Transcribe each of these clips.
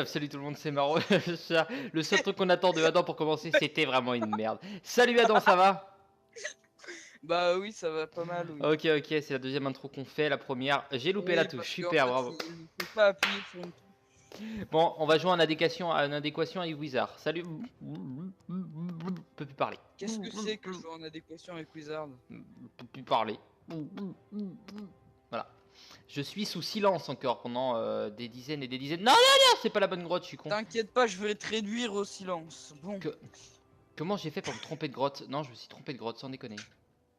Salut tout le monde, c'est marrant. Le seul truc qu'on attend de Adam pour commencer, c'était vraiment une merde. Salut Adam, ça va? Bah oui, ça va pas mal, oui. Ok, ok, c'est la deuxième intro qu'on fait. La première, j'ai loupé la Oui, touche. parce qu'en Super, fait, bravo. il ne faut pas appuyer sur une touche. Bon, on va jouer en adéquation avec Wizard. Salut. Peut plus parler. Qu'est-ce que c'est que jouer en adéquation avec Wizard? Peut plus parler. Voilà. Je suis sous silence encore pendant des dizaines et des dizaines. Non, non, non, c'est pas la bonne grotte, je suis con. T'inquiète pas, je vais te réduire au silence. Bon, Comment j'ai fait pour me tromper de grotte? Non, je me suis trompé de grotte, sans déconner.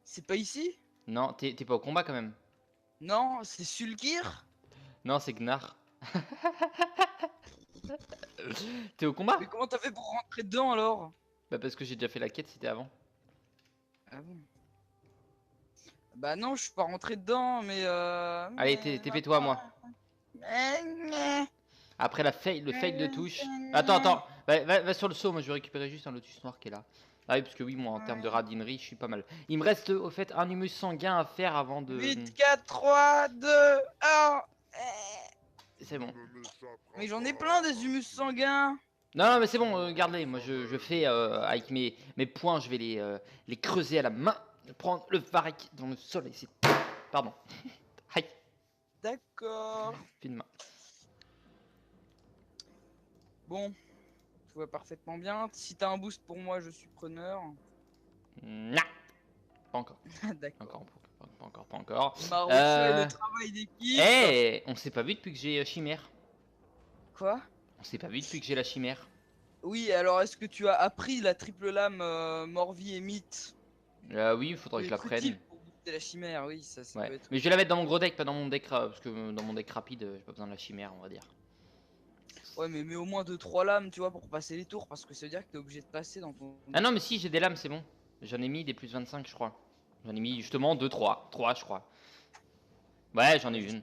c'est pas ici? Non, t'es pas au combat quand même. Non, c'est Sulkir? Non, c'est Gnar. T'es au combat? Mais comment t'as fait pour rentrer dedans alors? Bah parce que j'ai déjà fait la quête, c'était avant. Ah bon? Bah non, je suis pas rentré dedans, mais Allez, TP-toi à moi. Après le fail de touche. Attends, attends. Va sur le saut, moi je vais récupérer juste un lotus noir qui est là. Ah oui, parce que oui, moi en termes de radinerie, je suis pas mal. Il me reste au fait un humus sanguin à faire avant de... 8, 4, 3, 2, 1. C'est bon. Mais j'en ai plein des humus sanguins. Non, non, mais c'est bon, garde-les. Moi je fais avec mes poings, je vais les creuser à la main. Prendre le varech dans le sol et c'est... Pardon. Aïe. D'accord. Fine main. Bon, tout va parfaitement bien. Si t'as un boost pour moi, je suis preneur. Non. Pas encore. D'accord. Pas encore, pas encore. On a refait le travail d'équipe. Eh, on s'est pas vu depuis que j'ai chimère. Quoi? On s'est pas vu depuis que j'ai la chimère. Oui, alors est-ce que tu as appris la triple lame Morvi et Mythe? Oui, il faudrait que je la Être utile prenne. pour booster la chimère, oui, ça Ouais. peut être. Mais je vais la mettre dans mon gros deck, pas dans mon deck parce que dans mon deck rapide, j'ai pas besoin de la chimère, on va dire. Ouais, mais mets au moins 2-3 lames, tu vois, pour passer les tours, parce que ça veut dire que t'es obligé de passer dans ton. Ah non, mais si, j'ai des lames, c'est bon. J'en ai mis des plus 25, je crois. J'en ai mis justement 2, 3. 3, je crois. Ouais, j'en ai une.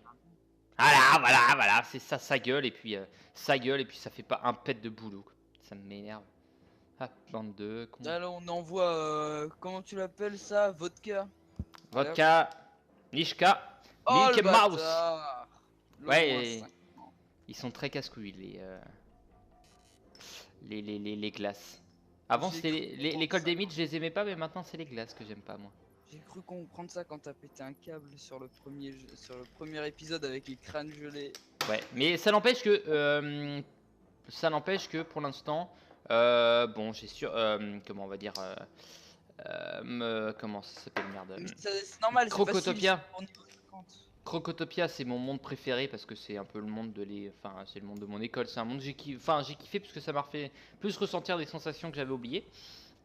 Voilà, c'est ça, sa gueule, et puis ça fait pas un pet de boulot. Ça m'énerve. Ah, 22, con. Alors on envoie, comment tu l'appelles ça? Vodka. Allez, hop. Vodka, Nishka, Oh le Milk Mouse. bâtard! Le moins Ouais, 5. ils sont très casse-couilles, les glaces. Avant, J'ai c'était cru l'école comprendre des ça. mythes, je les aimais pas, mais maintenant, c'est les glaces que j'aime pas, moi. J'ai cru comprendre ça quand t'as pété un câble sur le premier épisode avec les crânes gelés. Ouais, mais ça n'empêche que pour l'instant, bon, j'ai sûr, comment on va dire, comment ça s'appelle, merde, Mais c'est normal, c'est facile, ils sont Crocotopia. au niveau 50. Crocotopia, c'est mon monde préféré parce que c'est un peu le monde enfin, c'est le monde de mon école. C'est un monde que j'ai kiffé parce que ça m'a fait plus ressentir des sensations que j'avais oubliées.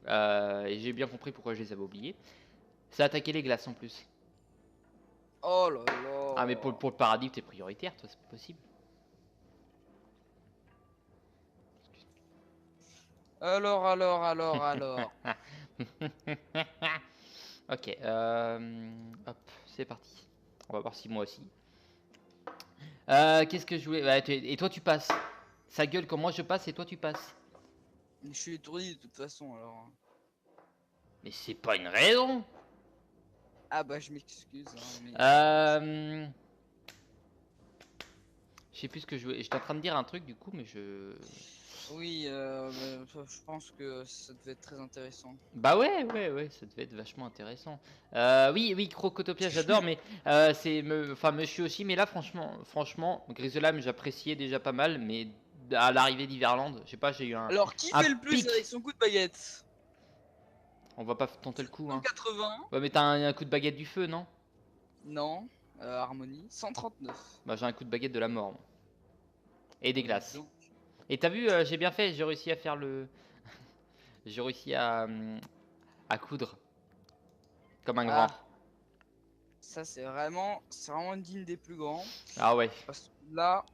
Et j'ai bien compris pourquoi je les avais oubliées. Ça a attaqué les glaces en plus. Oh là là. Ah, mais pour le paradis, t'es prioritaire, toi, c'est pas possible. Alors. Ok, hop, c'est parti. On va voir si moi aussi. Qu'est-ce que je voulais. Et toi, tu passes. Ça gueule quand moi je passe et toi, tu passes. Je suis étourdi de toute façon alors. Mais c'est pas une raison. Ah bah je m'excuse. Hein, mais... Je sais plus ce que je voulais. J'étais en train de dire un truc du coup, mais je. Oui, je pense que ça devait être très intéressant. Bah ouais, ça devait être vachement intéressant. Oui, Crocotopia, j'adore, mais enfin, Monsieur aussi. Mais là, franchement, Griselham, j'appréciais déjà pas mal, mais à l'arrivée d'Iverland, je sais pas, j'ai eu Alors qui un fait le plus pic. avec son coup de baguette? On va pas tenter le coup, hein. 180. Ouais, mais t'as un coup de baguette du feu, non? Non, Harmonie. 139. Bah, j'ai un coup de baguette de la mort, moi. Et des glaces. Donc, Et t'as vu, j'ai bien fait, j'ai réussi à faire le. J'ai réussi à coudre. Comme un grand. ça c'est vraiment digne des plus grands. Ah ouais. Parce que là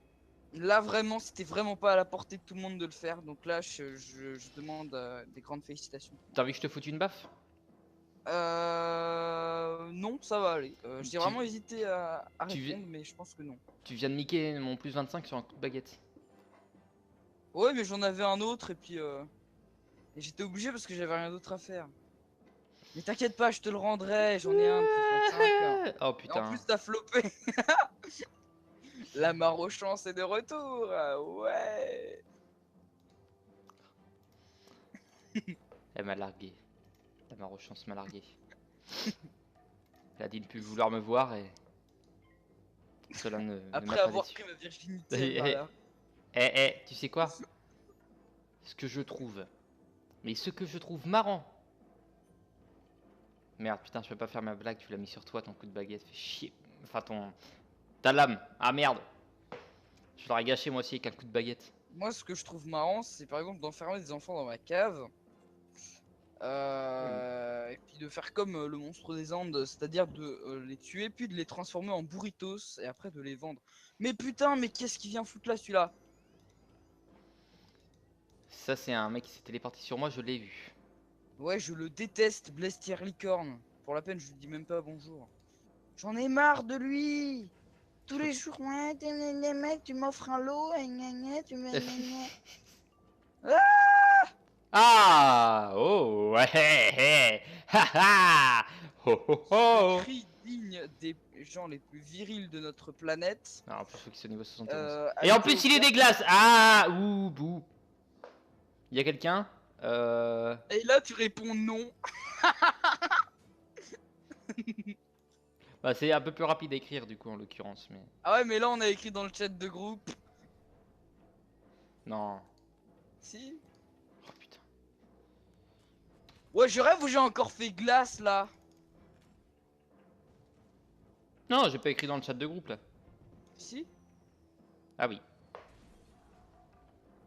vraiment, c'était vraiment pas à la portée de tout le monde de le faire. Donc là, je demande des grandes félicitations. T'as envie que je te foute une baffe? Non, ça va aller. J'ai vraiment hésité à tu répondre, mais je pense que non. Tu viens de niquer mon plus 25 sur un coup de baguette. Ouais, mais j'en avais un autre et puis et j'étais obligé parce que j'avais rien d'autre à faire. Mais t'inquiète pas, je te le rendrai. J'en ai un de plus 25. Oh Et en putain. plus, t'as flopé. La Marochance est de retour. Ah ouais. Elle m'a largué. La Marochance m'a largué. Elle a dit ne plus vouloir me voir et cela ne m'a Après pas avoir déçu. pris ma virginité, elle m'a là. Tu sais quoi? Ce que je trouve, mais ce que je trouve marrant. Merde, putain, je peux pas faire ma blague, tu l'as mis sur toi, ton coup de baguette, fait chier. Enfin, ta lame. Ah merde. Je l'aurais gâché moi aussi avec un coup de baguette. Moi, ce que je trouve marrant, c'est par exemple d'enfermer des enfants dans ma cave. Et puis de faire comme le monstre des Andes, c'est-à-dire de les tuer, puis de les transformer en burritos, et après de les vendre. Mais putain, mais qu'est-ce qui vient foutre là, celui-là? Ça, c'est un mec qui s'est téléporté sur moi, je l'ai vu. Ouais, je le déteste, Blestière Licorne. Pour la peine, je lui dis même pas bonjour. J'en ai marre de lui. Tous les jours, ouais, les mecs, tu m'offres un lot, et gna gna, tu me gna gna. Ah, Ah! Oh! Ouais! Ha ha! Ho ho ce ho! cri digne des gens les plus virils de notre planète. Ah, en plus, faut qu'il soit niveau 71. A Et en été plus, il est offert. dégueulasse! Ah! Ouh! Bouh! Il y a quelqu'un? Et là, tu réponds non. Bah, c'est un peu plus rapide à écrire, du coup, en l'occurrence, mais. Ah ouais, mais là, on a écrit dans le chat de groupe. Non. Si. Oh putain. Ouais, je rêve où j'ai encore fait glace là. Non, j'ai pas écrit dans le chat de groupe, là. Si. Ah oui.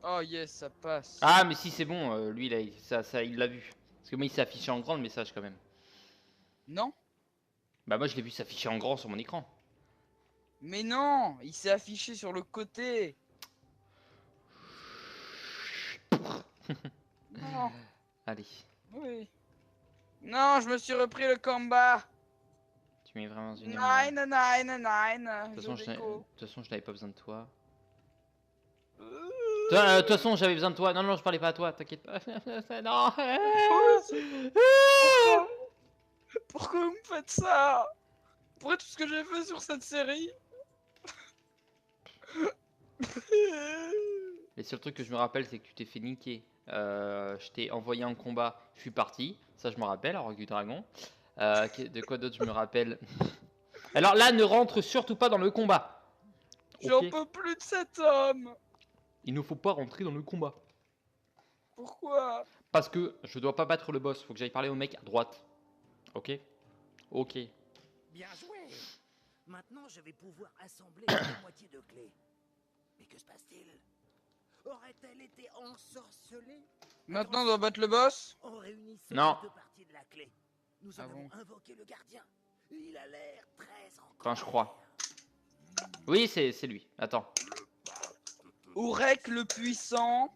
Oh yes, ça passe. Ah, mais si, c'est bon, lui, là, il l'a vu. Parce que moi, il s'est affiché en grand le message, quand même. Non. Bah, moi, je l'ai vu s'afficher en grand sur mon écran. Mais non, il s'est affiché sur le côté. Non. Allez. Oui. Non, je me suis repris le combat. Tu mets vraiment une. Nine, nine, nine. De toute façon, je n'avais pas besoin de toi. De toute façon, j'avais besoin de toi. Non, non, je parlais pas à toi, t'inquiète pas. Non. Pourquoi Pourquoi vous me faites ça? Pour tout ce que j'ai fait sur cette série. Les seuls trucs que je me rappelle, c'est que tu t'es fait niquer. Je t'ai envoyé en combat, je suis parti. Ça, je me rappelle, Rogue du Dragon. De quoi d'autre je me rappelle? Alors là, ne rentre surtout pas dans le combat. J'en Ok. peux plus de cet homme. Il ne faut pas rentrer dans le combat. Pourquoi? Parce que je dois pas battre le boss. Faut que j'aille parler au mec à droite. Ok. Ok. Bien joué. Maintenant, je vais pouvoir assembler la moitié de clés. Mais que se passe-t-il? Aurait-elle été ensorcelée? Maintenant, on doit battre le boss. En réunissant Non. les deux parties de la clé, nous en Ah avons bon. invoqué le gardien. Il a l'air très en Enfin, je colère. crois. Oui, c'est lui. Attends. Ourek le puissant.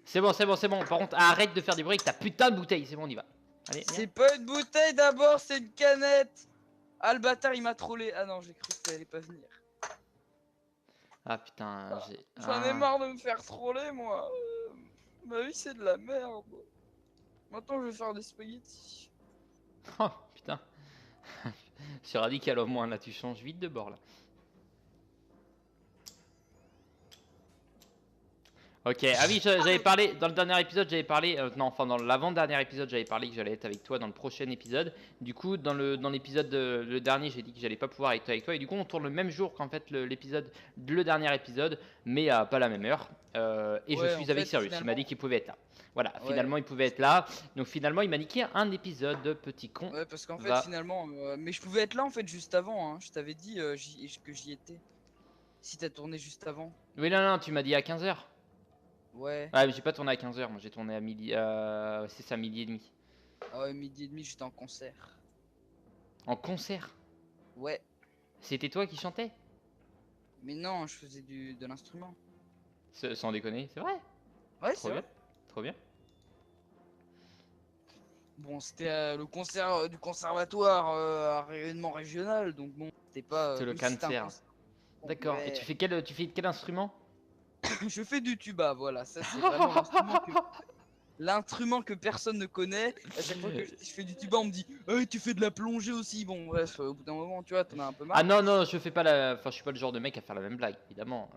C'est bon, c'est bon, c'est bon. Par contre, arrête de faire des bruits avec ta putain de bouteille. C'est bon, on y va. Allez, viens. C'est pas une bouteille d'abord, c'est une canette. Ah, le bâtard, il m'a trollé. Ah non, j'ai cru que t'allais pas venir. Ah putain, j'ai. J'en ai marre de me faire troller, moi. Ma vie, c'est de la merde. Maintenant, je vais faire des spaghettis. Oh putain. C'est radical au moins, là, tu changes vite de bord, là. Ok, ah oui, j'avais parlé, dans le dernier épisode, j'avais parlé, non, enfin dans l'avant-dernier épisode, j'avais parlé que j'allais être avec toi dans le prochain épisode. Du coup, dans l'épisode, le dernier, j'ai dit que j'allais pas pouvoir être avec toi. Et du coup, on tourne le même jour qu'en fait le dernier épisode, mais à pas la même heure. Et je Ouais, suis en avec fait, Sirius, il m'a finalement- dit qu'il pouvait être là. Voilà, Ouais. finalement, il pouvait être là. Donc finalement, il m'a niqué un épisode de petit con. Ouais, parce qu'en fait, Va. finalement. Mais je pouvais être là, en fait, juste avant. Hein. Je t'avais dit que j'y étais. Si t'as tourné juste avant. Oui, non, non, tu m'as dit à 15h. Ouais. Ouais, mais j'ai pas tourné à 15h, moi j'ai tourné à midi. C'est ça, midi et demi. Ah ouais, midi et demi, j'étais en concert. En concert. Ouais. C'était toi qui chantais? Mais non, je faisais de l'instrument. Sans déconner, c'est vrai? Ouais, Trop c'est bien. vrai. Trop bien. Bon, c'était le concert du conservatoire à rayonnement régional, donc bon, c'était pas. C'était le comme si c'était un cancer. concert. D'accord. Ouais. Et tu fais quel instrument? Je fais du tuba, voilà, ça c'est vraiment l'instrument que. l'instrument que personne ne connaît. À chaque fois que je fais du tuba, on me dit hey, tu fais de la plongée aussi. Bon, bref, au bout d'un moment, tu vois, t'en as un peu marre. Ah non, non, je fais pas la. Enfin, je suis pas le genre de mec à faire la même blague, évidemment.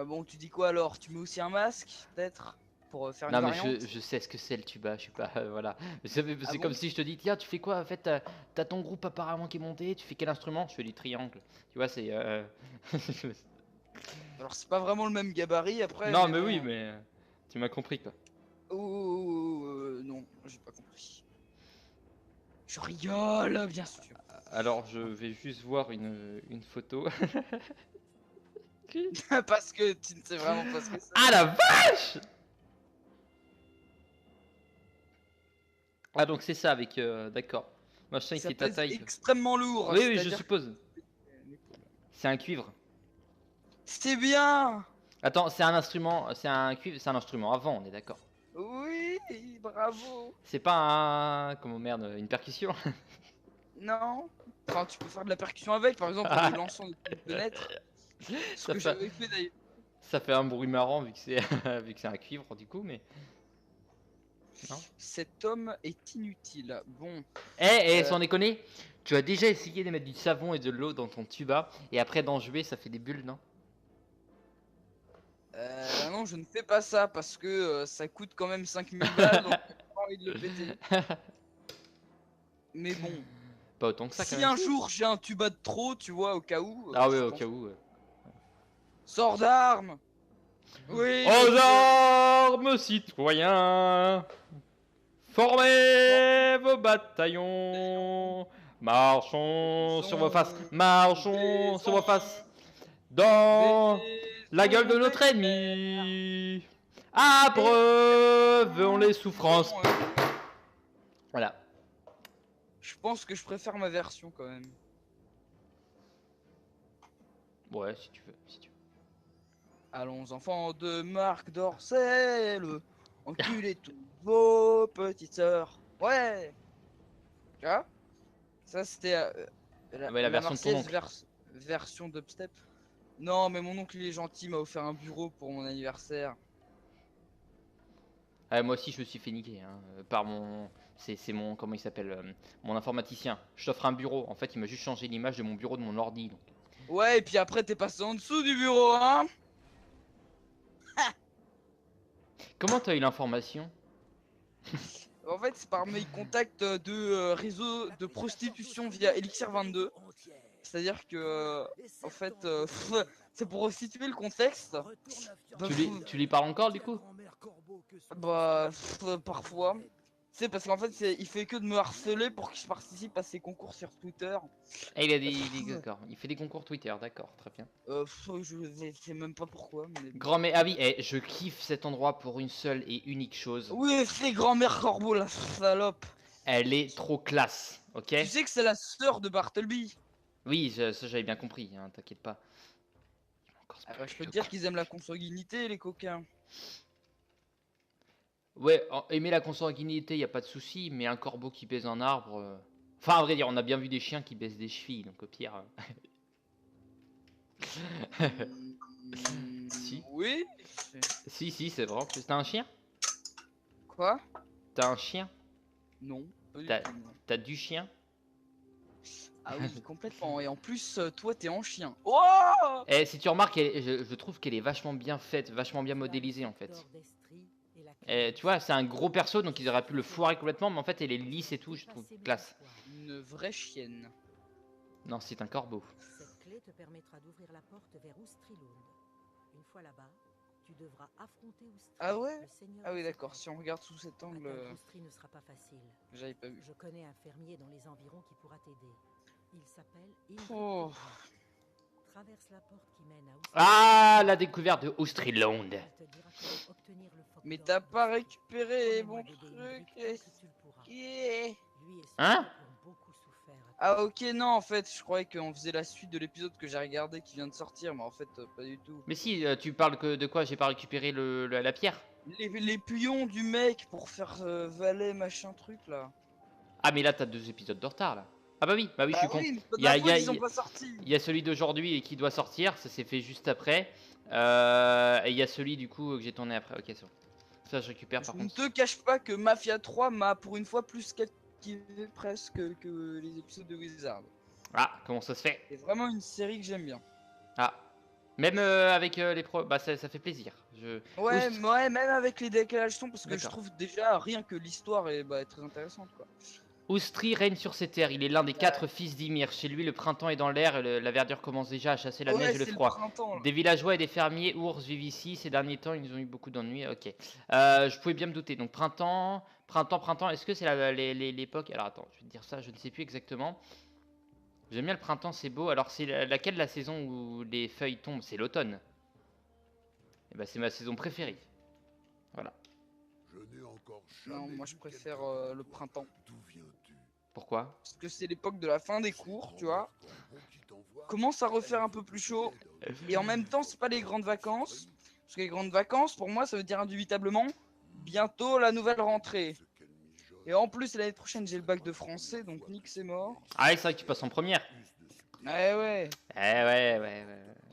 Bon, tu dis quoi alors? Tu mets aussi un masque, peut-être? Pour faire une Non, mais variante? je sais ce que c'est le tuba, je suis pas. Voilà. C'est Ah comme bon? si je te dis, tiens, tu fais quoi? En fait, t'as ton groupe apparemment qui est monté, tu fais quel instrument? Je fais du triangle. Tu vois, c'est. Alors, c'est pas vraiment le même gabarit après, Non, mais mais oui, bon. mais. Tu m'as compris, quoi. Non, j'ai pas compris. Je rigole, bien sûr. Alors, je vais juste voir une photo. Parce que tu ne sais vraiment pas ce que c'est. Ah la vache! Ah, donc c'est ça avec. D'accord. Machin, il Ça fait ta pèse taille. extrêmement lourd, Oui, oui, je c'est-à-dire que... suppose. C'est un cuivre. C'est bien! Attends, c'est un instrument. C'est un cuivre, c'est un instrument avant, on est d'accord. Oui, bravo! C'est pas un. Comment merde, une percussion? Non? Enfin, tu peux faire de la percussion avec, par exemple, en le lançant depuis une fenêtre. Ce ça, que fait... j'avais fait d'ailleurs. ça fait un bruit marrant vu que c'est vu que c'est un cuivre du coup, mais. Non. Cet homme est inutile. Bon, Sans déconner, tu as déjà essayé de mettre du savon et de l'eau dans ton tuba et après d'en jouer, ça fait des bulles, non? non, je ne fais pas ça parce que ça coûte quand même 5000 balles, donc j'ai pas envie de le péter. Mais bon, Pas autant que ça quand si même. un jour j'ai un tuba de trop, tu vois, au cas où. Ah oui, je au pense- cas où. Sors d'armes! Oui, Aux monsieur. armes, citoyens! Formez vos bataillons! Marchons sur vos faces! Marchons sur vos faces! Dans la gueule de notre ennemi! Abreuvons les souffrances! Voilà. Je pense que je préfère ma version quand même. Ouais, si tu veux. Si tu veux. Allons, enfants de Marc Dorcel, enculez tous vos petites sœurs. Ouais! Tu vois? Ça, c'était Ouais, la version de ton Marseillaise oncle. version dubstep. Non, mais mon oncle il est gentil, m'a offert un bureau pour mon anniversaire. Ouais, moi aussi, je me suis fait niquer hein, par mon. C'est mon. Comment il s'appelle mon informaticien. Je t'offre un bureau. En fait, il m'a juste changé l'image de mon bureau de mon ordi. Donc. Ouais, et puis après, t'es passé en dessous du bureau, hein? Comment t'as eu l'information? En fait, c'est par mes contacts de réseau de prostitution via Elixir 22. C'est-à-dire que, en fait, c'est pour situer le contexte. Bah, Tu lui parles encore du coup? Bah, parfois. Tu sais, parce qu'en fait, il fait que de me harceler pour que je participe à ses concours sur Twitter. Ah, il a d'accord. Il fait des concours Twitter, d'accord, très bien. Je sais même pas pourquoi. Mais... Grand-mère, ah oui, je kiffe cet endroit pour une seule et unique chose. Oui, c'est grand-mère Corbeau, la salope. Elle est trop classe, ok? Tu sais que c'est la sœur de Bartleby. Oui, ça j'avais bien compris, hein, t'inquiète pas. Ah bah, je peux te dire qu'ils aiment la consanguinité, les coquins. Ouais, aimer la consanguinité, y a pas de souci, mais un corbeau qui baise un arbre. Enfin, à vrai dire, on a bien vu des chiens qui baissent des chevilles, donc au pire. Si. Oui. Si, c'est vrai. En plus, t'as un chien? Quoi? T'as un chien? Non, pas du T'as tout, non. t'as du chien? Ah oui, complètement. Et en plus, toi, t'es en chien. Oh! Et si tu remarques, je trouve qu'elle est vachement bien faite, vachement bien modélisée en fait. Tu vois, c'est un gros perso, donc ils auraient pu le foirer complètement, mais en fait, elle est lisse et tout, je trouve classe. Une vraie chienne. Non, c'est un corbeau. Cette clé te permettra d'ouvrir la porte vers Oustrilund. Une fois là-bas, tu devras affronter Oustri. Ah ouais? le seigneur Ah oui, des d'accord. serpents. Si on regarde sous cet angle, Atteindre Oustri ne sera pas facile. j'avais pas vu. Je connais un fermier dans les environs qui pourra t'aider. Il s'appelle Ilric Oh. Tordin. Traverse la porte qui mène à Oustrilund. Ah, la découverte de Oustrilund. Il te dira comment obtenir le phoque Mais d'or t'as de pas Oustri. récupéré Promets-moi mon d'aider truc. Ilric tant que tu le pourras. Yeah. Lui et son Hein? peuple ont beaucoup souffert à Ah cause ok, non, en fait, je croyais qu'on faisait la suite de l'épisode que j'ai regardé qui vient de sortir, mais en fait, pas du tout. Mais si, tu parles que de quoi? J'ai pas récupéré la pierre. Les pions du mec pour faire valet machin truc là. Ah, mais là, t'as 2 épisodes de retard là. Ah bah oui, je suis con. Oui, mais c'est pas de Il y a- ma il y a- faute, ils sont pas sortis. Il y a celui d'aujourd'hui qui doit sortir, ça s'est fait juste après. Et il y a celui du coup que j'ai tourné après. Ok, c'est bon. Ça, je récupère Je par ne contre. te cache pas que Mafia 3 m'a pour une fois plus captivé presque que les épisodes de Wizard. Ah, comment ça se fait? C'est vraiment une série que j'aime bien. Ah. Même avec les pros, bah ça fait plaisir. Ouais, Oust. ouais, même avec les décalages son, parce que je D'accord. trouve déjà rien que l'histoire est très intéressante, quoi. Oustri règne sur ces terres. Il est l'un des 4 fils d'Ymir. Chez lui, le printemps est dans l'air et la verdure commence déjà à chasser la Ouais, neige et le c'est le froid. printemps, là. Des villageois et des fermiers ours vivent ici. Ces derniers temps, ils ont eu beaucoup d'ennuis. Ok. Je pouvais bien me douter. Donc printemps, printemps. Est-ce que c'est l'époque? Alors attends, je vais te dire ça. Je ne sais plus exactement. J'aime bien le printemps, c'est beau. Alors c'est laquelle la saison où les feuilles tombent? C'est l'automne. Et bah c'est ma saison préférée. Voilà. Non, moi je préfère le printemps. Pourquoi? Parce que c'est l'époque de la fin des cours, tu vois. Commence à refaire un peu plus chaud. Et en même temps, c'est pas les grandes vacances. Parce que les grandes vacances, pour moi, ça veut dire indubitablement bientôt la nouvelle rentrée. Et en plus, l'année prochaine, j'ai le bac de français, donc nique, c'est mort. Ah ouais, c'est vrai que tu passes en première. Eh ouais, Eh ouais. eh ouais,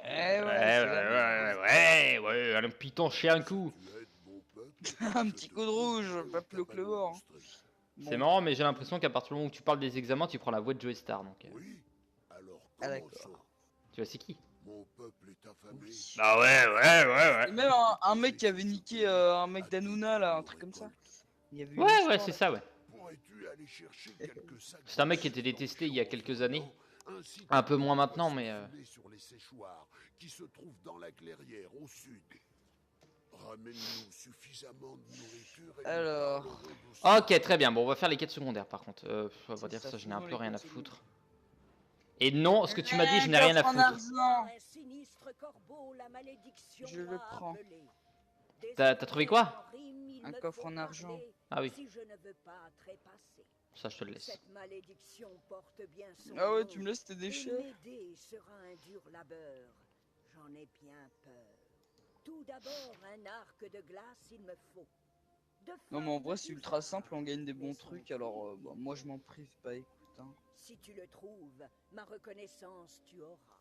c'est la Ouais, un piton chez un coup. un petit coup de rouge, pas plus haut que le bord. C'est Bon. marrant, mais j'ai l'impression qu'à partir du moment où tu parles des examens, tu prends la voix de Joey Star. Donc, Ah d'accord. tu vois, c'est qui? Oui. Bah ouais. Et même un mec qui avait niqué un mec d'Anouna, là, un truc comme ça. Il y avait une Ouais, histoire, c'est là. ça, ouais. C'est un mec qui était détesté il y a quelques années. Un peu moins maintenant, mais. Alors, Ok, très bien. Bon, on va faire les quêtes secondaires par contre. On va C'est dire ça, ça, je n'ai un faisons peu les rien à quêtes foutre. Et non, ce que tu m'as dit, je n'ai rien à coffre en foutre. argent. Un sinistre corbeau, la malédiction Je le m'a prends. appelé. T'as trouvé quoi? Il Un me coffre faut en argent. parler Ah oui, si je ne veux pas trépasser. ça je te le laisse. Cette malédiction porte bien son Ah ouais, nom, tu me laisses tes et déchets. m'aider sera un dur labeur. J'en ai bien peur. Tout d'abord, un arc de glace, il me faut. De Non, mais en forme vrai, c'est ultra bizarre, simple, on gagne des bons mais son trucs, alors prix bah, moi je m'en prive pas, écoute. Hein. Si tu le trouves, ma reconnaissance tu auras.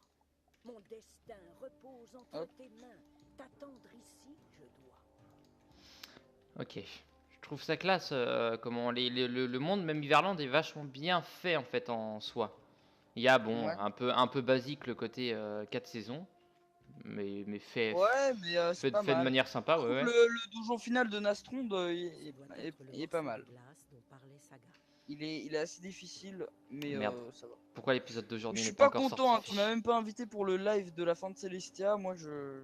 Mon destin repose entre Hop. tes mains. T'attendre ici, je dois. Ok. Je trouve ça classe. Comment le monde, même Hiverland, est vachement bien fait en fait en soi. Il y a bon, Ouais. un peu basique le côté 4 saisons, mais Ouais, mais c'est pas fait de mal. manière sympa, Je trouve ouais. le donjon final de Nastronde, Ce doit être le il est pas morceau mal. de glace dont parlait Saga. Il est assez difficile, mais Merde. ça va. Pourquoi l'épisode Je d'aujourd'hui n'est suis pas pas encore sorti? content, hein, tu m'as même pas invité pour le live de la fin de Celestia, moi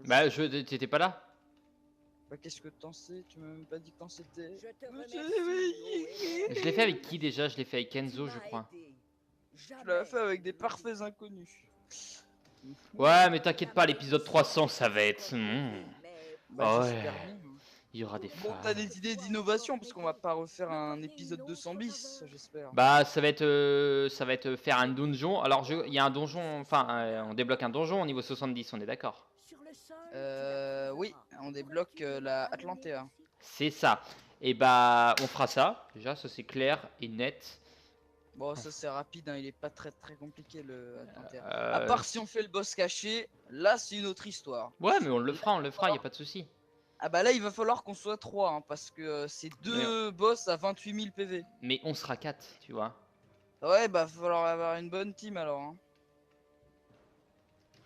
Bah, t'étais pas là? Bah, qu'est-ce que t'en sais? Tu m'as même pas dit quand c'était. Je te Mais Je l'ai fait avec qui déjà? Je l'ai fait avec Kenzo, je crois. Je l'avais fait avec des parfaits inconnus. Ouais, mais t'inquiète pas, l'épisode 300, ça va être. Bah, Ouais. j'espère bien. Il y aura des Bon, fans. t'as des idées d'innovation, parce qu'on va pas refaire un épisode 200 bis, j'espère. Bah, ça va être faire un donjon. Alors, il y a un donjon, enfin, on débloque un donjon au niveau 70, on est d'accord? Oui, on débloque la Atlantea. C'est ça. Et bah, on fera ça. Déjà, ça c'est clair et net. Bon, ça c'est rapide, hein, il est pas très compliqué le Atlantea. Euh, À part si on fait le boss caché, là c'est une autre histoire. Ouais, mais on le fera, y a pas de souci. Ah bah là il va falloir qu'on soit 3, hein, parce que c'est deux boss à 28 000 PV. Mais on sera 4, tu vois. Ouais, bah va falloir avoir une bonne team alors. Hein.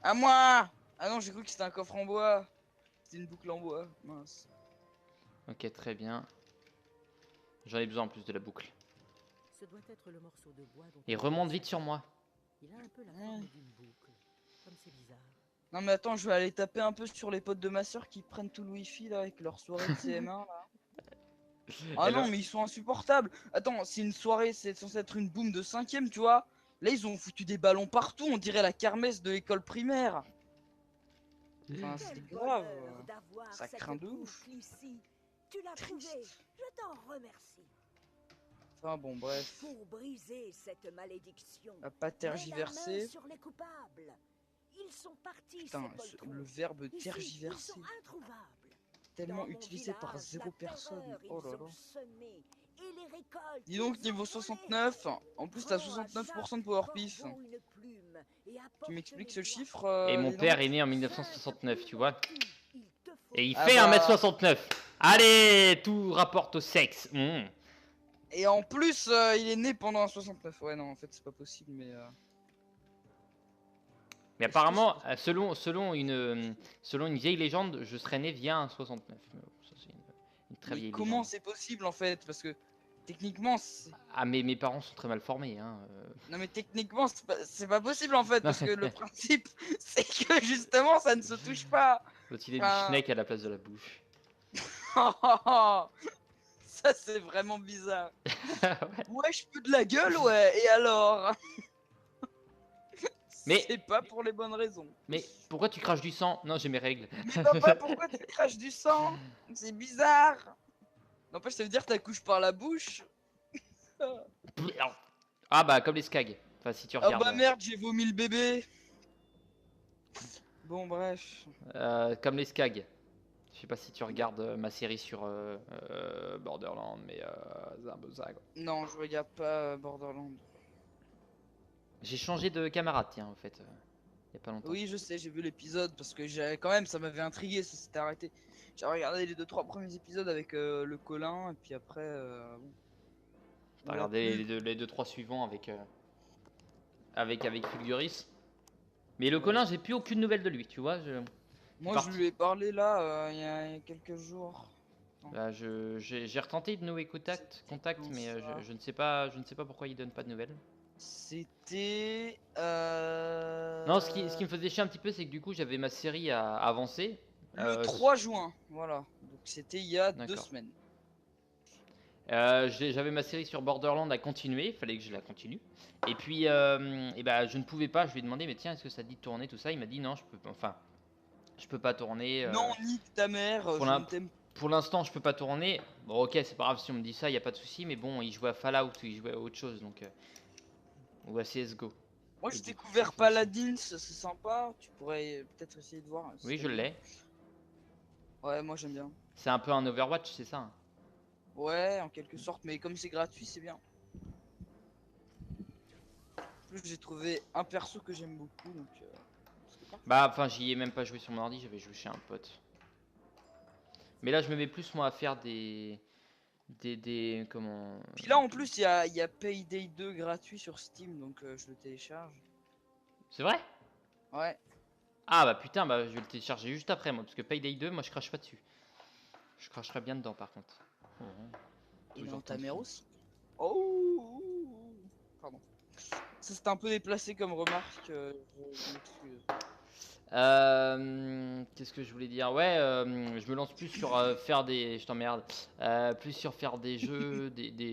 À moi! Ah non, j'ai cru que c'était un coffre en bois. C'était une boucle en bois, mince. Ok, très bien. J'en ai besoin en plus de la boucle. Ce doit être le morceau de bois dont Et parlait remonte Saga. vite sur moi. Il a un peu la forme d'une boucle. Comme c'est bizarre. Non mais attends, je vais aller taper un peu sur les potes de ma soeur qui prennent tout le wifi là avec leur soirée de CM1 là. Ah Elle non va- mais ils sont insupportables. Attends, c'est une soirée, c'est censé être une boom de 5ème, tu vois. Là ils ont foutu des ballons partout, on dirait la kermesse de l'école primaire. Enfin, c'est grave. Ça craint de ouf. Tu l'as trouvé, je t'en remercie. Enfin bon, bref. Pour briser cette malédiction, À pas mets la tergiverser. main sur les coupables. Ils sont partis, Putain, ces poltrons. le verbe Ici, tergiverser. ils sont introuvables. Tellement Dans mon utilisé par village, 0 la personne. terreur, Oh là ils là. ont semé, et les récoltes, Dis donc, ils ont niveau volé. 69, en plus t'as Prends à 69% de chaque power pif. corbeau une plume et apporte Tu m'expliques les ce doigts. chiffre Et mon dis donc père est né en 1969, tu vois. Il te faut Et il Ah fait bah. 1m69. Allez, tout rapporte au sexe. Et en plus, il est né pendant un 69. Ouais, non, en fait, c'est pas possible, mais. Mais Est-ce que apparemment, c'est selon une vieille légende, je serais né via un 69. Mais bon, ça, c'est une très Mais vieille comment légende. c'est possible en fait? Parce que techniquement, Ah, mais mes parents sont très mal formés. Hein. non mais techniquement, c'est pas possible en fait, Non, parce que le principe, c'est que justement, ça ne se touche pas. l'autre, il est du Enfin, schneck à la place de la bouche. ça c'est vraiment bizarre. Ouais. Ouais, je peux de la gueule, ouais. Et alors? Mais- C'est pas pour les bonnes raisons. Mais pourquoi tu craches du sang? Non, j'ai mes règles. Mais papa, pourquoi tu craches du sang? C'est bizarre. N'empêche, ça veut dire que t'accouches par la bouche. Ah bah comme les skags. Enfin si tu Ah regardes. bah merde, j'ai vomi le bébé. Bon bref. Comme les skags. Je sais pas si tu regardes ma série sur Borderland, mais c'est un peu ça quoi. Non, je regarde pas Borderland. J'ai changé de camarade, tiens, en fait, il y a pas longtemps. Oui, je sais, j'ai vu l'épisode parce que j'ai quand même, ça m'avait intrigué, ça s'était arrêté. J'ai regardé les 2-3 premiers épisodes avec le Colin et puis après, bon. T'as On l'a regardé plus. les deux trois suivants avec Fulguris. Mais le Colin, j'ai plus aucune nouvelle de lui, tu vois. Moi, je parti. lui ai parlé là, il y a quelques jours. Bah, j'ai retenté de nouer contact, mais je ne sais pas, pourquoi il donne pas de nouvelles. C'était. Non, ce qui me faisait chier un petit peu, c'est que du coup, j'avais ma série à avancer. Le 3 juin, voilà. Donc c'était il y a 2 D'accord. semaines. J'avais ma série sur Borderland à continuer, il fallait que je la continue. Et puis, et bah, je ne pouvais pas, je lui ai demandé, mais tiens, est-ce que ça te dit de tourner tout ça? Il m'a dit non, je peux pas tourner. Non, nique ta mère, Pour je l'in- ne t'aime. pour l'instant, je peux pas tourner. Bon, ok, c'est pas grave si on me dit ça, il y a pas de souci, mais bon, il jouait à Fallout ou il jouait à autre chose, donc ou à CS:GO. Moi, Et j'ai du coup, découvert ça fait Paladins, c'est sympa. Tu pourrais peut-être essayer de voir. Oui, c'est je bien. l'ai. Ouais, moi j'aime bien. C'est un peu un Overwatch, c'est ça? Hein. Ouais, en quelque sorte, mais comme c'est gratuit, c'est bien. En plus, j'ai trouvé un perso que j'aime beaucoup, donc. C'est parfait. Bah, enfin, j'y ai même pas joué sur mon ordi, j'avais joué chez un pote. Mais là, je me mets plus moi à faire comment. Puis là, en plus, il y a Payday 2 gratuit sur Steam, donc je le télécharge. C'est vrai? Ouais. Ah bah putain, bah je vais le télécharger juste après moi, parce que Payday 2, moi je crache pas dessus. Je cracherai bien dedans par contre. Et Toujours dans ta comme mère ça. aussi. Oh. Pardon. Ça, c'était un peu déplacé comme remarque. Je m'excuse. Qu'est-ce que je voulais dire? Ouais, je me lance plus sur faire des. Je t'emmerde. Plus sur faire des jeux,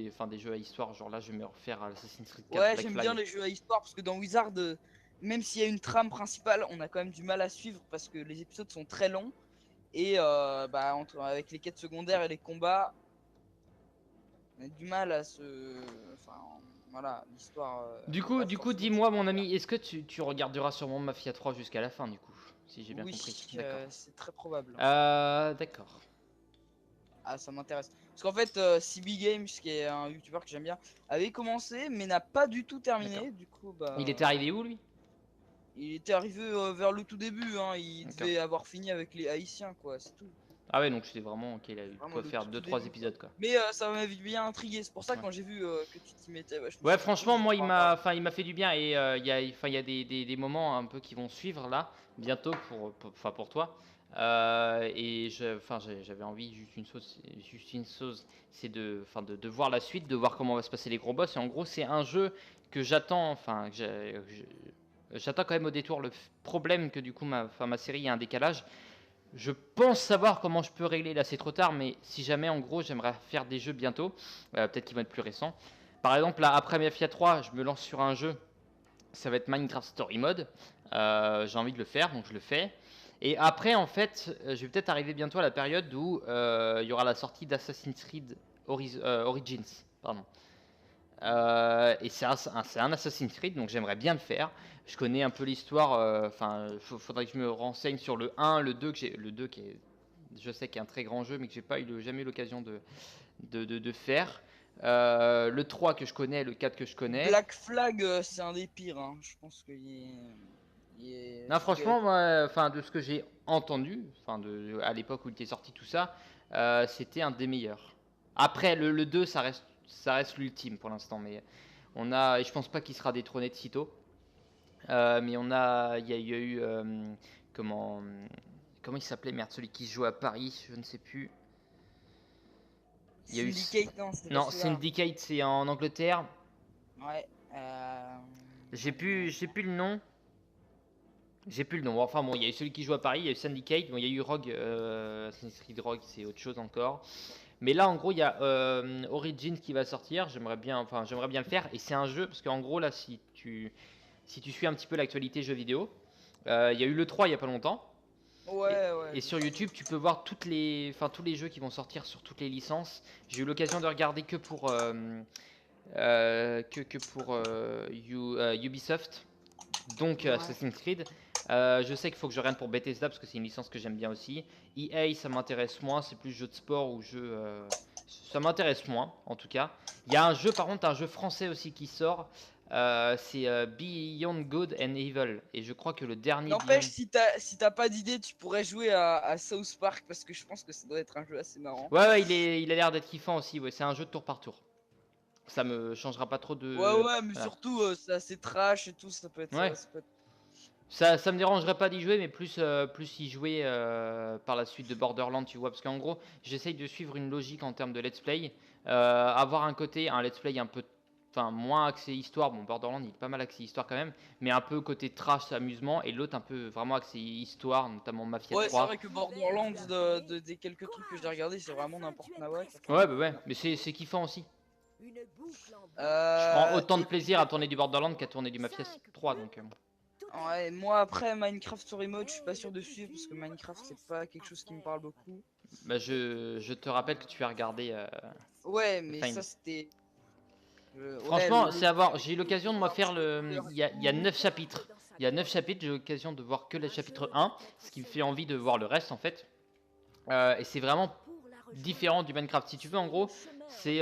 enfin, des jeux à histoire. Genre là, je vais me refaire Assassin's Creed 4 Ouais, Black j'aime Flag. bien les jeux à histoire parce que dans Wizard, même s'il y a une trame principale, on a quand même du mal à suivre parce que les épisodes sont très longs. Et bah, avec les quêtes secondaires et les combats, on a du mal à se. Enfin, voilà, l'histoire. Du Pas coup, forcément dis-moi, mon super. ami, est-ce que tu regarderas sûrement Mafia 3 jusqu'à la fin, du coup? Si j'ai bien Oui, compris. D'accord. c'est très probable. D'accord. Ah, ça m'intéresse. Parce qu'en fait, CB Games, qui est un youtubeur que j'aime bien, avait commencé, mais n'a pas du tout terminé. Du coup, bah. Il était arrivé où lui? Il était arrivé vers le tout début, hein. Il D'accord. devait avoir fini avec les Haïtiens, quoi, c'est tout. Ah ouais, donc c'était vraiment ok, il a eu Vraiment quoi le faire tout 2-3 début, quoi. épisodes quoi. Mais ça m'avait bien intrigué. C'est pour ça que Ouais. quand j'ai vu que tu t'y mettais, bah, je me Ouais, suis dit, franchement, je moi, vais pas regarder. il m'a fait du bien et il y a des moments un peu qui vont suivre là, bientôt pour toi. Et j'avais envie juste une chose, c'est de voir la suite, de voir comment va se passer les gros boss. Et en gros, c'est un jeu que j'attends, j'attends quand même au détour. Le problème que du coup ma série a un décalage. Je pense savoir comment je peux régler, là c'est trop tard, mais si jamais en gros j'aimerais faire des jeux bientôt, peut-être qu'ils vont être plus récents. Par exemple, là, après Mafia 3, je me lance sur un jeu, ça va être Minecraft Story Mode. J'ai envie de le faire, donc je le fais. Et après, en fait, je vais peut-être arriver bientôt à la période où il y aura la sortie d'Assassin's Creed Origins. Pardon. Et c'est un Assassin's Creed, donc j'aimerais bien le faire. Je connais un peu l'histoire, enfin, faudrait que je me renseigne sur le 1, le 2, le 2 qui est, je sais qu'il est un très grand jeu, mais que j'ai pas jamais eu l'occasion de faire. Le 3 que je connais, le 4 que je connais. Black Flag, c'est un des pires, hein. Je pense qu'il Non, franchement, moi, enfin, de ce que j'ai entendu, enfin, à l'époque où il était sorti tout ça, c'était un des meilleurs. Après, le 2, ça reste l'ultime pour l'instant, mais et je pense pas qu'il sera détrôné de sitôt. Mais il y a eu, comment, comment il s'appelait, merde, celui qui se joue à Paris, je ne sais plus. Il y a eu, Syndicate, non, c'était pas non, celui-là. Syndicate, c'est en Angleterre. Ouais. J'ai plus le nom. J'ai plus le nom. Enfin bon, il y a eu celui qui joue à Paris, il y a eu Syndicate, bon, il y a eu Rogue, Assassin's Creed Rogue, c'est autre chose encore. Mais là, en gros, il y a Origins qui va sortir. J'aimerais bien le faire. Et c'est un jeu parce qu'en gros là, si tu suis un petit peu l'actualité jeux vidéo, il y a eu le 3 il y a pas longtemps. Ouais, ouais. Et sur YouTube, tu peux voir tous les jeux qui vont sortir sur toutes les licences. J'ai eu l'occasion de regarder que pour Ubisoft, donc Ouais. Assassin's Creed. Je sais qu'il faut que je regarde pour Bethesda parce que c'est une licence que j'aime bien aussi. EA, ça m'intéresse moins, c'est plus jeu de sport ou jeu. Ça m'intéresse moins en tout cas. Il y a un jeu, par contre, un jeu français aussi qui sort. C'est Beyond Good and Evil. Et je crois que le dernier N'empêche, Beyond. si t'as pas d'idée, tu pourrais jouer à South Park parce que je pense que ça doit être un jeu assez marrant. Ouais, il a l'air d'être kiffant aussi. Ouais, c'est un jeu de tour par tour. Ça me changera pas trop de. Ouais, mais Voilà. surtout, c'est assez trash et tout, ça peut être. Ouais. Ça peut être... Ça me dérangerait pas d'y jouer, mais plus y jouer par la suite de Borderlands, tu vois. Parce qu'en gros, j'essaye de suivre une logique en termes de let's play. Avoir un let's play un peu. Enfin, moins axé histoire. Bon, Borderlands, il est pas mal axé histoire quand même. Mais un peu côté trash, amusement. Et l'autre, un peu vraiment axé histoire, notamment Mafia Ouais, c'est 3. vrai que Borderlands, des quelques trucs que j'ai regardé, c'est vraiment n'importe quoi. Ouais, bah ouais. Mais c'est kiffant aussi. Une boucle en Je prends autant de Et plaisir à tourner du Borderlands qu'à tourner du Mafia 3. Donc. ouais, moi après Minecraft Story Mode, je suis pas sûr de suivre parce que Minecraft c'est pas quelque chose qui me parle beaucoup. Bah, je te rappelle que tu as regardé. Ouais, mais Fine. ça c'était. Franchement, c'est à voir. J'ai eu l'occasion de moi faire le. Il y a 9 chapitres. Il y a 9 chapitres, j'ai eu l'occasion de voir que le chapitre 1, ce qui me fait envie de voir le reste en fait. Et c'est vraiment différent du Minecraft. Si tu veux, en gros, c'est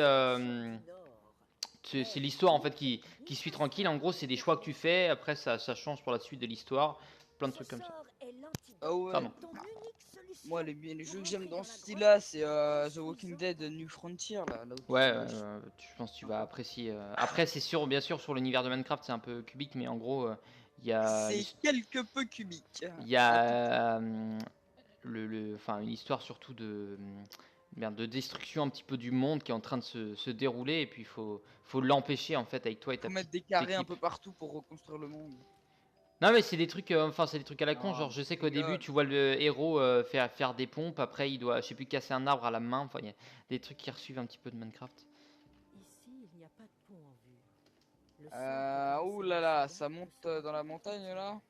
l'histoire en fait qui suit tranquille. En gros, c'est des choix que tu fais. Après, ça change pour la suite de l'histoire. Plein de trucs comme ça. Ah ouais. Pardon. Moi les jeux que j'aime dans ce style-là, c'est The Walking Dead New Frontier là où Ouais, je pense que tu vas apprécier. Après, c'est sûr, bien sûr, sur l'univers de Minecraft, c'est un peu cubique, mais en gros, il y a. c'est quelque peu cubique. Il y a enfin, une histoire surtout de destruction un petit peu du monde qui est en train de se dérouler et puis faut l'empêcher en fait avec toi et ta Faut mettre petite des carrés un équipe. peu partout pour reconstruire le monde. Non mais c'est des trucs, enfin c'est des trucs à la con, Non, genre je sais je qu'au début rigole. tu vois le héros faire des pompes, après il doit, je sais plus, casser un arbre à la main, enfin il y a des trucs qui resuivent un petit peu de Minecraft. Ici, il n'y a pas de pont en vue. Le sol est Ouh dressé là de là, ciment ça monte poussé dans la montagne là.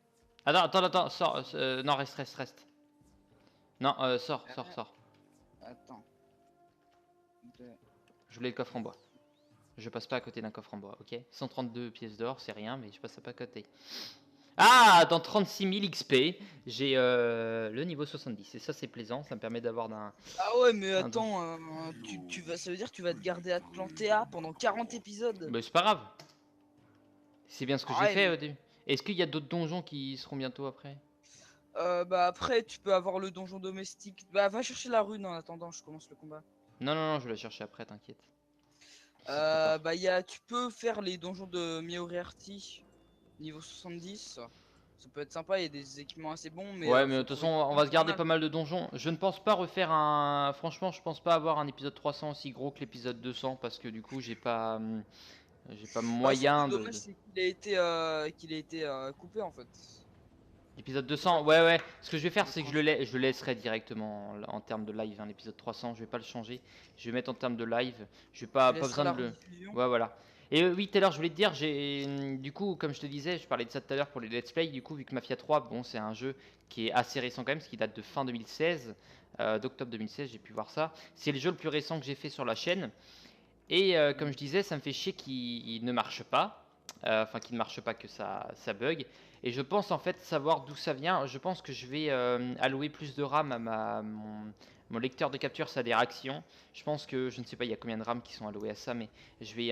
Attends, sors, non reste. Non, sors. Attends. Je voulais le coffre en bois. Je passe pas à côté d'un coffre en bois, ok? 132 pièces d'or, c'est rien, mais je passe pas à côté. Ah, dans 36 000 XP, j'ai le niveau 70. Et ça, c'est plaisant, ça me permet d'avoir Ah ouais, mais un don. attends, ça veut dire que tu vas te garder Atlantea pendant 40 épisodes. Mais c'est pas grave. C'est bien ce que Ah j'ai ouais, fait mais au début. Est-ce qu'il y a d'autres donjons qui seront bientôt après? bah après tu peux avoir le donjon domestique. Bah va chercher la rune en attendant, je commence le combat. Non, je vais la chercher après, t'inquiète. C'est trop tard. Bah tu peux faire les donjons de Miorearty niveau 70. Ça peut être sympa, il y a des équipements assez bons, mais Ouais, mais de faut toute façon, trouver on va se garder mal. pas mal de donjons. Je ne pense pas refaire un. Franchement, je pense pas avoir un épisode 300 aussi gros que l'épisode 200 parce que du coup, j'ai pas Bah c'est moyen dommage, c'est qu'il a été coupé en fait. L'épisode 200, ouais. Ce que je vais faire, c'est que je le laisserai directement en termes de live. Hein, l'épisode 300, je vais pas le changer. Je vais mettre en termes de live. Je vais pas Tu laisseras besoin la de le. rediffusion. Ouais, voilà. Et oui, tout à l'heure, je voulais te dire, du coup, comme je te disais, je parlais de ça tout à l'heure pour les let's play. Du coup, vu que Mafia 3, bon, c'est un jeu qui est assez récent quand même, parce qu'il date de fin 2016, d'octobre 2016, j'ai pu voir ça. C'est le jeu le plus récent que j'ai fait sur la chaîne. Et comme je disais, ça me fait chier qu'il ne marche pas. Enfin, qu'il ne marche pas, que ça bug. Et je pense en fait savoir d'où ça vient. Je pense que je vais allouer plus de RAM Mon lecteur de capture, ça a des réactions. Je pense que, je ne sais pas, il y a combien de RAM qui sont alloués à ça, mais je vais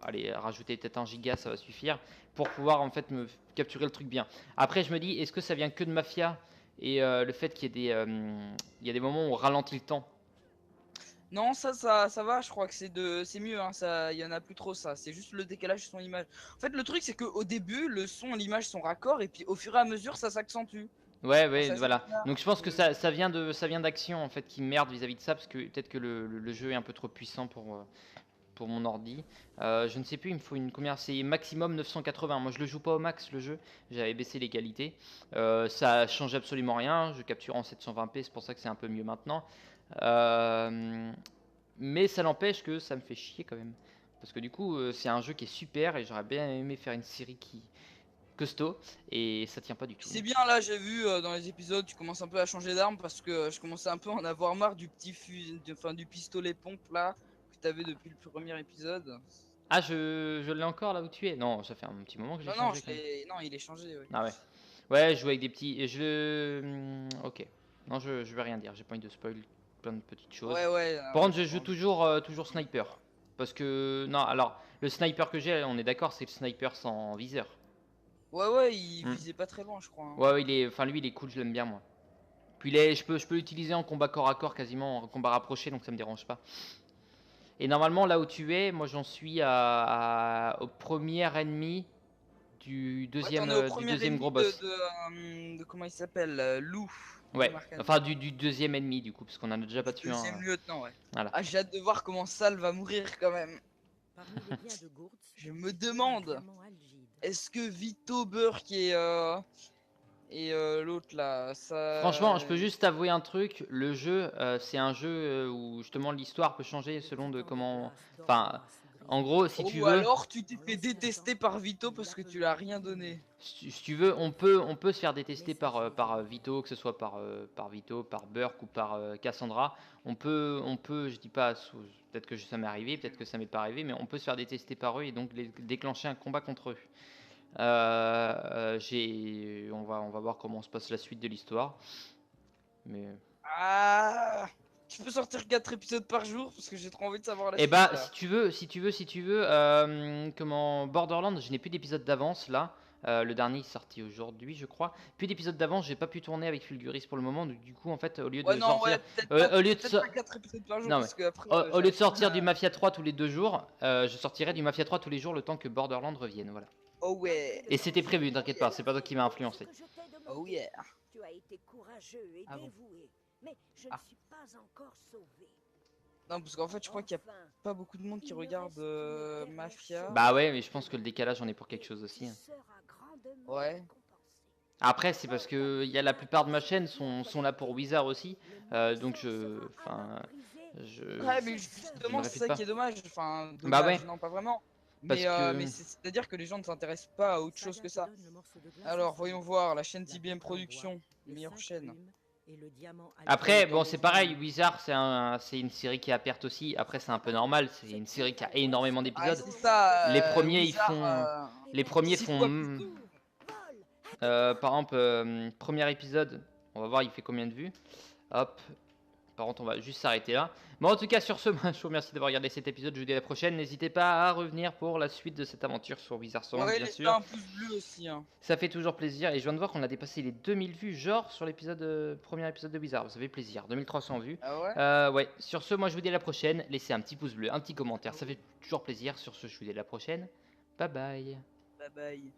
allez, rajouter peut-être 1 giga, ça va suffire, pour pouvoir en fait me capturer le truc bien. Après, je me dis, est-ce que ça vient que de Mafia et le fait qu'il y ait il y a des moments où on ralentit le temps? Non, ça va, je crois que c'est mieux, hein, ça, il y en a plus trop ça, c'est juste le décalage son image. En fait, le truc c'est que au début, le son et l'image sont raccords et puis au fur et à mesure, ça s'accentue. Ouais, Enfin, ouais, ça voilà. s'accélère. Donc je pense que ça vient d'Action en fait qui merde vis-à-vis de ça parce que peut-être que le jeu est un peu trop puissant pour mon ordi. Je ne sais plus, il me faut une combien, c'est maximum 980. Moi je le joue pas au max le jeu, j'avais baissé les qualités. Ça change absolument rien, je capture en 720p, c'est pour ça que c'est un peu mieux maintenant. Mais ça n'empêche que ça me fait chier quand même. Parce que du coup, c'est un jeu qui est super et j'aurais bien aimé faire une série qui costaud et ça tient pas du tout. C'est bien là, j'ai vu dans les épisodes, tu commences un peu à changer d'arme parce que je commençais un peu à en avoir marre du petit enfin du pistolet pompe là que t'avais depuis le premier épisode. Ah, je l'ai encore là où tu es? Non, ça fait un petit moment que j'ai Non, non, changé quand même. non, il est changé, ouais. Ah ouais. Ouais, je joue avec des petits. Et ok. Non, je vais rien dire. J'ai pas envie de spoil plein de petites choses. Ouais, ouais. Par contre, je joue toujours sniper. Parce que. Non, alors, le sniper que j'ai, on est d'accord, c'est le sniper sans viseur. Ouais, ouais, il Hmm. visait pas très loin, je crois, hein. Ouais, enfin, lui, il est cool, je l'aime bien, moi. Puis, je peux l'utiliser en combat corps à corps, quasiment en combat rapproché, donc ça me dérange pas. Et normalement, là où tu es, moi, j'en suis au premier ennemi du Ouais, deuxième, t'en es au du premier deuxième ennemi gros boss. de comment il s'appelle, Lou. Ouais, Marc-Antoine. enfin du deuxième ennemi du coup, parce qu'on en a déjà battu un. Deuxième lieutenant, ouais. Voilà. Ah, j'ai hâte de voir comment Sal va mourir quand même. Parmi les biens de Gourtz, Je me un demande, diamant algide. est-ce que Vito Burke et l'autre là, ça. Franchement, je peux juste t'avouer un truc, le jeu, c'est un jeu où justement l'histoire peut changer selon de comment. Enfin, en gros, si tu Ou veux, alors tu t'es fait détester par Vito parce que tu l'as rien donné. si tu veux, on peut se faire détester par Vito, que ce soit par Vito, par Burke ou par Cassandra. Je dis pas, peut-être que ça m'est arrivé, peut-être que ça m'est pas arrivé, mais on peut se faire détester par eux et donc déclencher un combat contre eux. On va voir comment se passe la suite de l'histoire. Mais Ah, tu peux sortir 4 épisodes par jour parce que j'ai trop envie de savoir la eh suite bah, là. si tu veux, comment Borderlands, je n'ai plus d'épisode d'avance là. Le dernier est sorti aujourd'hui, je crois. Plus d'épisodes d'avance, j'ai pas pu tourner avec Fulguris pour le moment. Donc, du coup, en fait, au lieu Ouais, de non, sortir, ouais, peut-être au lieu de pas 4 épisodes par jour non, parce que après. au lieu de sortir du ma... Mafia 3 tous les 2 jours, je sortirai du Mafia 3 tous les jours le temps que Borderlands revienne. Voilà. Oh ouais. Et c'était prévu, t'inquiète pas, c'est pas toi qui m'a influencé. Oh yeah. Tu as été courageux et Ah bon. dévoué, mais je Ah. ne suis pas encore sauvé. Non, parce qu'en fait, je crois qu'il y a Enfin, pas beaucoup de monde qui il me regarde reste une dernière Mafia. chose. Bah ouais, mais je pense que le décalage, on est pour quelque chose Tu aussi. Hein. seras grandement Ouais. récompensé. Après, c'est parce que il y a la plupart de ma chaîne sont là pour Wizard aussi, donc Ouais, mais je justement, me c'est répète ça pas. qui est dommage. Enfin, Bah dommage, ouais, non, pas vraiment. parce que Mais c'est-à-dire que les gens ne s'intéressent pas à autre chose que ça. Alors, voyons voir, la chaîne TBM Productions, meilleure chaîne. après, bon, c'est pareil, Wizard, c'est une série qui est à perte aussi. Après, c'est un peu normal, c'est une série qui a énormément Ah, d'épisodes. c'est ça. Les premiers, Wizard, les premiers 6 font, fois plus tôt. par exemple, premier épisode, on va voir, il fait combien de vues. Hop. Par contre, on va juste s'arrêter là. Bon, en tout cas, sur ce, je vous remercie d'avoir regardé cet épisode. Je vous dis à la prochaine. N'hésitez pas à revenir pour la suite de cette aventure sur Wizard Song, Ouais, bien laissez sûr. un pouce bleu aussi. Hein. Ça fait toujours plaisir. Et je viens de voir qu'on a dépassé les 2000 vues, genre sur premier épisode de Wizard. Ça fait plaisir. 2300 vues. Ah ouais. Ouais. Sur ce, moi, je vous dis à la prochaine. Laissez un petit pouce bleu, un petit commentaire. Ça fait toujours plaisir. Sur ce, je vous dis à la prochaine. Bye bye. Bye bye.